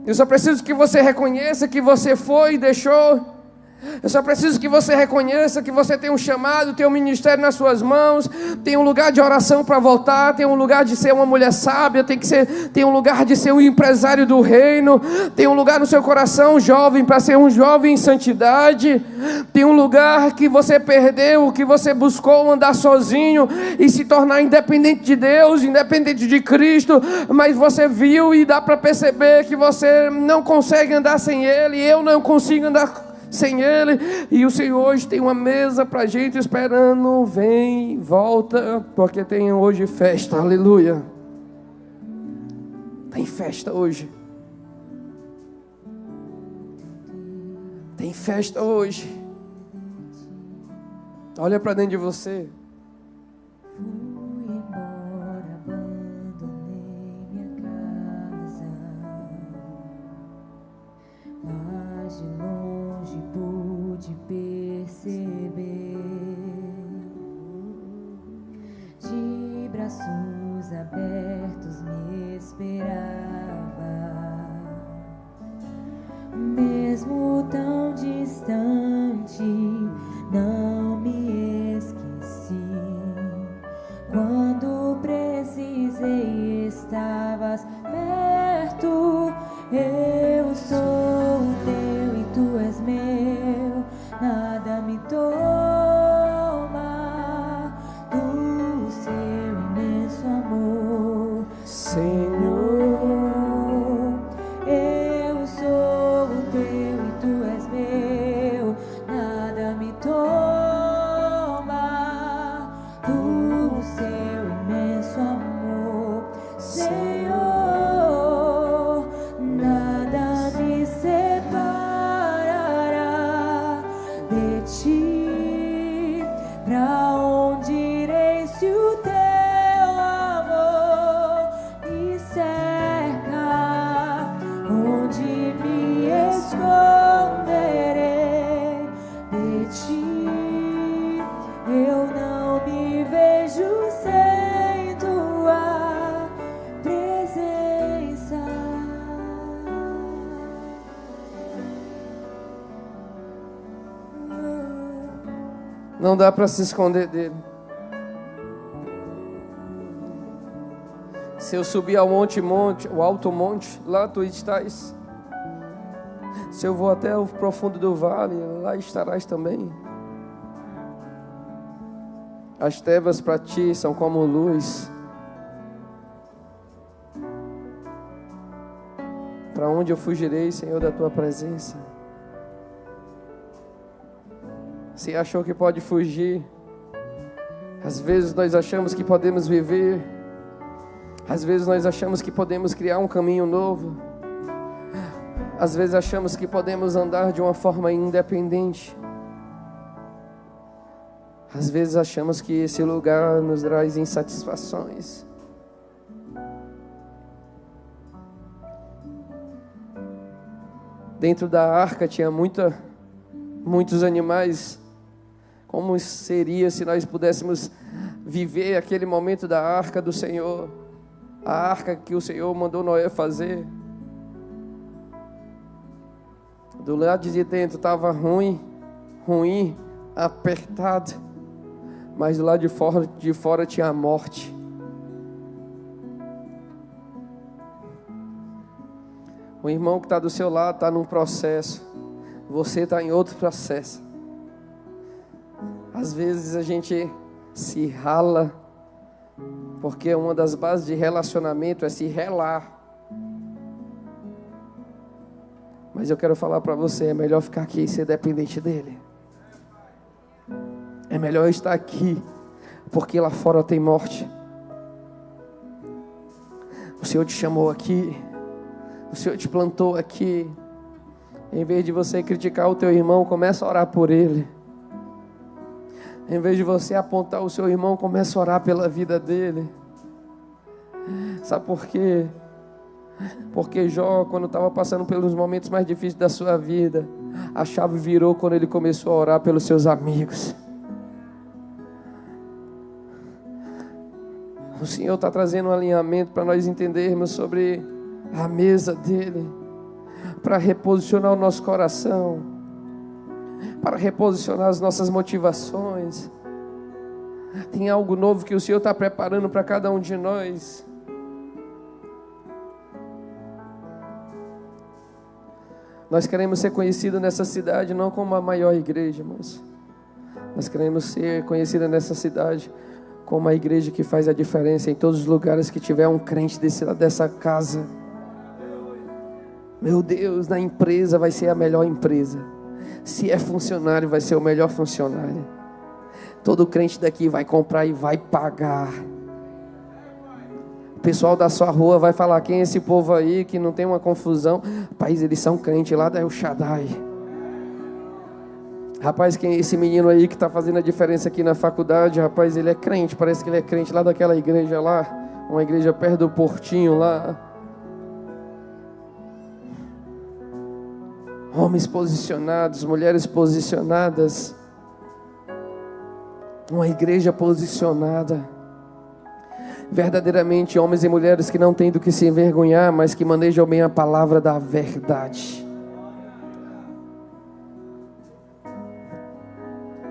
Eu só preciso que você reconheça que você foi e deixou. Eu só preciso que você reconheça que você tem um chamado, tem um ministério nas suas mãos, tem um lugar de oração para voltar, tem um lugar de ser uma mulher sábia, tem um lugar de ser um empresário do reino, tem um lugar no seu coração, jovem, para ser um jovem em santidade, tem um lugar que você perdeu, que você buscou andar sozinho e se tornar independente de Deus, independente de Cristo, mas você viu e dá para perceber que você não consegue andar sem Ele, eu não consigo andar sem Ele, e o Senhor hoje tem uma mesa para a gente esperando, vem, volta, porque tem hoje festa, aleluia, tem festa hoje, tem festa hoje, olha para dentro de você. De braços abertos me esperava, mesmo tão distante, não me esqueci. Quando precisei, estavas perto. Eu sou teu e tu és meu, nada me toma do seu imenso amor, Senhor. Eu sou teu e tu és meu, nada me toma do seu imenso amor, Senhor. Nada me separará de ti. Pra onde irei se o teu amor me segue? Não dá para se esconder dele. Se eu subir ao monte, o alto monte, lá tu estás. Se eu vou até o profundo do vale, lá estarás também. As trevas para ti são como luz. Para onde eu fugirei, Senhor, da tua presença? Se achou que pode fugir, às vezes nós achamos que podemos viver, às vezes nós achamos que podemos criar um caminho novo, às vezes achamos que podemos andar de uma forma independente, às vezes achamos que esse lugar nos traz insatisfações. Dentro da arca tinha muitos animais. Como seria se nós pudéssemos viver aquele momento da arca do Senhor, a arca que o Senhor mandou Noé fazer? Do lado de dentro estava ruim, apertado, mas do lado de fora tinha a morte. O irmão que está do seu lado está num processo, você está em outro processo. Às vezes a gente se rala, porque uma das bases de relacionamento é se relar. Mas eu quero falar para você, é melhor ficar aqui e ser dependente dele. É melhor estar aqui, porque lá fora tem morte. O Senhor te chamou aqui, o Senhor te plantou aqui. Em vez de você criticar o teu irmão, começa a orar por ele. Em vez de você apontar o seu irmão, começa a orar pela vida dele. Sabe por quê? Porque Jó, quando estava passando pelos momentos mais difíceis da sua vida, a chave virou quando ele começou a orar pelos seus amigos. O Senhor está trazendo um alinhamento para nós entendermos sobre a mesa dele, para reposicionar o nosso coração, para reposicionar as nossas motivações. Tem algo novo que o Senhor está preparando para cada um de nós. Nós queremos ser conhecidos nessa cidade não como a maior igreja, irmãos. Nós queremos ser conhecidos nessa cidade como a igreja que faz a diferença em todos os lugares que tiver um crente dessa casa. Meu Deus, na empresa vai ser a melhor empresa. Se é funcionário, vai ser o melhor funcionário. Todo crente daqui vai comprar e vai pagar. O pessoal da sua rua vai falar: quem é esse povo aí que não tem uma confusão? Rapaz, eles são crentes lá da El Shaddai. Rapaz, quem é esse menino aí que está fazendo a diferença aqui na faculdade? Rapaz, ele é crente, parece que ele é crente lá daquela igreja lá, uma igreja perto do Portinho lá. Homens posicionados, mulheres posicionadas, uma igreja posicionada, verdadeiramente homens e mulheres que não têm do que se envergonhar, mas que manejam bem a palavra da verdade.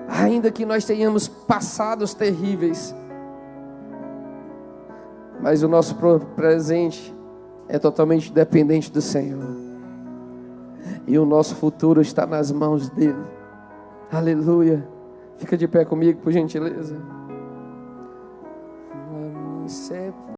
Ainda que nós tenhamos passados terríveis, mas o nosso presente é totalmente dependente do Senhor. E o nosso futuro está nas mãos dele. Aleluia. Fica de pé comigo, por gentileza.